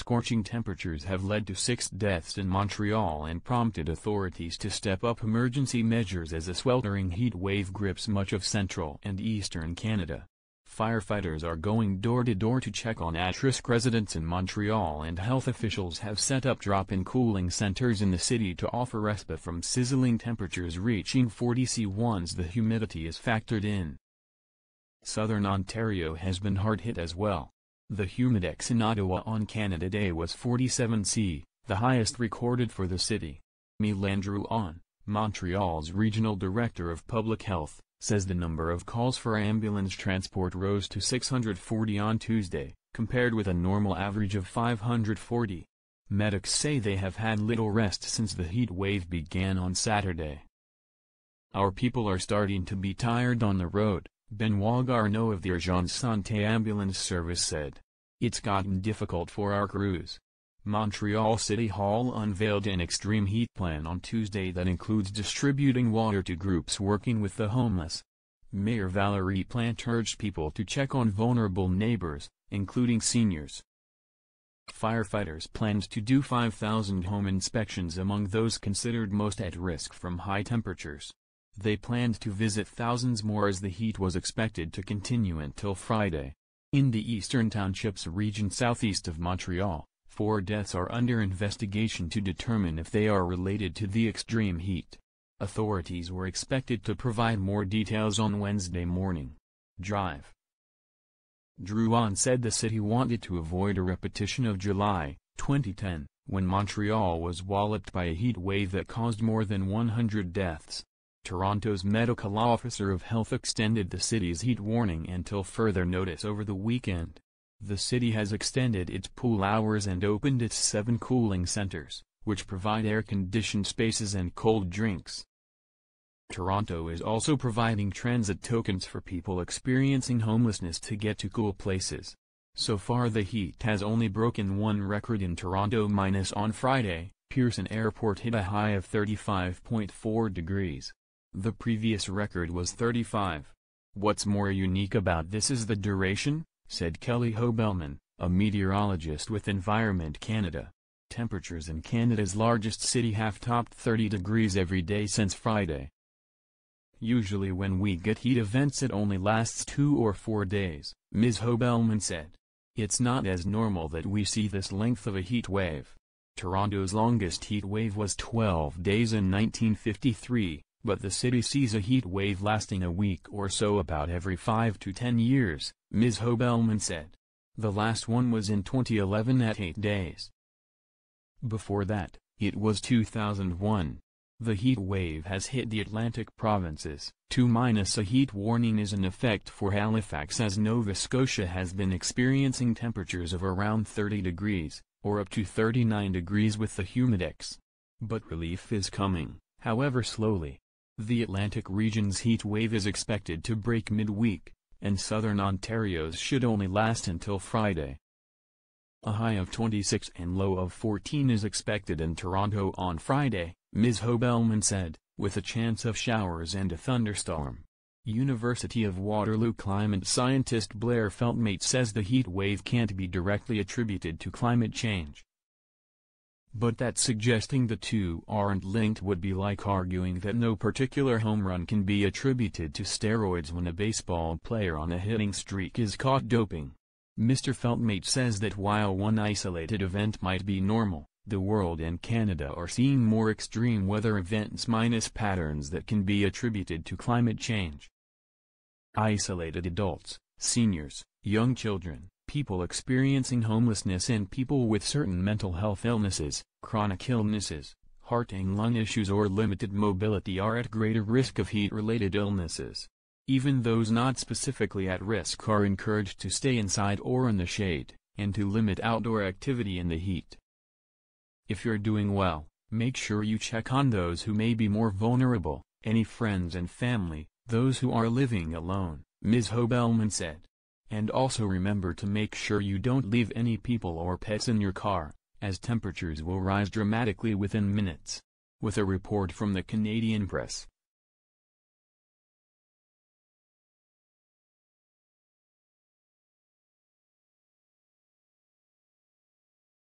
scorching temperatures have led to 6 deaths in Montreal and prompted authorities to step up emergency measures as a sweltering heat wave grips much of central and eastern Canada. Firefighters are going door-to-door to check on at-risk residents in Montreal, and health officials have set up drop-in cooling centers in the city to offer respite from sizzling temperatures reaching 40 C once the humidity is factored in. Southern Ontario has been hard hit as well. The humidex in Ottawa on Canada Day was 47 C, the highest recorded for the city. Landrew on, Montreal's regional director of public health, says the number of calls for ambulance transport rose to 640 on Tuesday, compared with a normal average of 540. Medics say they have had little rest since the heat wave began on Saturday. "Our people are starting to be tired on the road," Benoit Garneau of the Urgence Santé ambulance service said. "It's gotten difficult for our crews." Montreal City Hall unveiled an extreme heat plan on Tuesday that includes distributing water to groups working with the homeless. Mayor Valérie Plante urged people to check on vulnerable neighbors, including seniors. Firefighters planned to do 5,000 home inspections among those considered most at risk from high temperatures. They planned to visit thousands more as the heat was expected to continue until Friday. In the Eastern Townships region southeast of Montreal, 4 deaths are under investigation to determine if they are related to the extreme heat. Authorities were expected to provide more details on Wednesday morning. Drouin said the city wanted to avoid a repetition of July, 2010, when Montreal was walloped by a heat wave that caused more than 100 deaths. Toronto's medical officer of health extended the city's heat warning until further notice over the weekend. The city has extended its pool hours and opened its 7 cooling centers, which provide air-conditioned spaces and cold drinks. Toronto is also providing transit tokens for people experiencing homelessness to get to cool places. So far the heat has only broken one record in Toronto on Friday. Pearson Airport hit a high of 35.4 degrees. The previous record was 35. "What's more unique about this is the duration," said Kelly Hobelman, a meteorologist with Environment Canada. Temperatures in Canada's largest city have topped 30 degrees every day since Friday. "Usually when we get heat events it only lasts 2 or 4 days, Ms. Hobelman said. "It's not as normal that we see this length of a heat wave." Toronto's longest heat wave was 12 days in 1953, but the city sees a heat wave lasting a week or so about every 5 to 10 years, Ms. Hobelman said. The last one was in 2011 at 8 days. Before that, it was 2001. The heat wave has hit the Atlantic provinces. A heat warning is in effect for Halifax as Nova Scotia has been experiencing temperatures of around 30 degrees, or up to 39 degrees with the humidex. But relief is coming, however slowly. The Atlantic region's heat wave is expected to break mid-week, and southern Ontario's should only last until Friday. A high of 26 and low of 14 is expected in Toronto on Friday, Ms. Hobelman said, with a chance of showers and a thunderstorm. University of Waterloo climate scientist Blair Feltmate says the heat wave can't be directly attributed to climate change. But that suggesting the two aren't linked would be like arguing that no particular home run can be attributed to steroids when a baseball player on a hitting streak is caught doping. Mr. Feltmate says that while one isolated event might be normal, the world and Canada are seeing more extreme weather events minus patterns that can be attributed to climate change. Isolated adults, seniors, young children, people experiencing homelessness and people with certain mental health illnesses, chronic illnesses, heart and lung issues or limited mobility are at greater risk of heat-related illnesses. Even those not specifically at risk are encouraged to stay inside or in the shade, and to limit outdoor activity in the heat. If you're doing well, make sure you check on those who may be more vulnerable, any friends and family, those who are living alone, Ms. Hobelman said. And also remember to make sure you don't leave any people or pets in your car, as temperatures will rise dramatically within minutes. With a report from the Canadian Press.